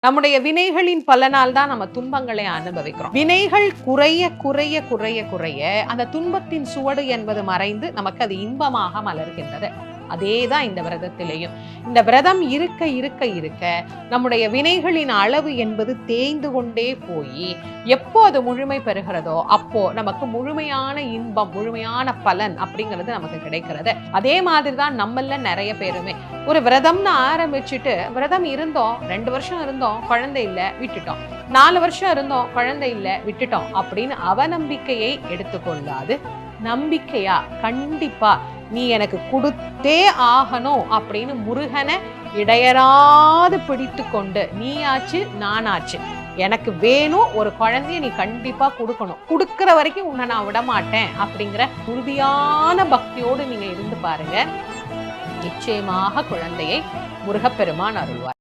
நம்முடைய வினைகளின் பலனால் தான் நம்ம துன்பங்களை அனுபவிக்கிறோம். வினைகள் குறைய குறைய குறைய குறைய அந்த துன்பத்தின் சுவடு என்பது மறைந்து நமக்கு அது இன்பமாக மலர்கின்றது. அதேதான் இந்த விரதத்திலேயும். இந்த விரதம் இருக்க இருக்க இருக்க நம்முடைய வினைகளின் அளவு என்பது தேய்ந்து கொண்டே போய் எப்போ அது முழுமை பெறுகிறதோ அப்போ நமக்கு முழுமையான இன்பம், முழுமையான பலன் அப்படிங்கிறது நமக்கு கிடைக்கிறது. அதே மாதிரி தான் நம்மள நிறைய பேருமே ஒரு விரதம்னு ஆரம்பிச்சுட்டு விரதம் இருந்தோம், 2 வருஷம் இருந்தோம், குழந்தை இல்லை விட்டுட்டோம், 4 வருஷம் இருந்தோம், குழந்தை இல்லை விட்டுட்டோம் அப்படின்னு அவநம்பிக்கையை எடுத்துக்கொள்ளாது நம்பிக்கையா கண்டிப்பா நீ எனக்கு கொடுத்தே ஆகணும் அப்படின்னு முருகனை இடையராது பிடித்து கொண்டு நீயாச்சு நானாச்சு, எனக்கு வேணும் ஒரு குழந்தைய நீ கண்டிப்பா கொடுக்கணும், கொடுக்கிற வரைக்கும் உன்னை நான் விட மாட்டேன் அப்படிங்கிற உறுதியான பக்தியோடு நீங்க இருந்து பாருங்க. நிச்சயமாக குழந்தையை முருகப்பெருமான் அருள்வார்.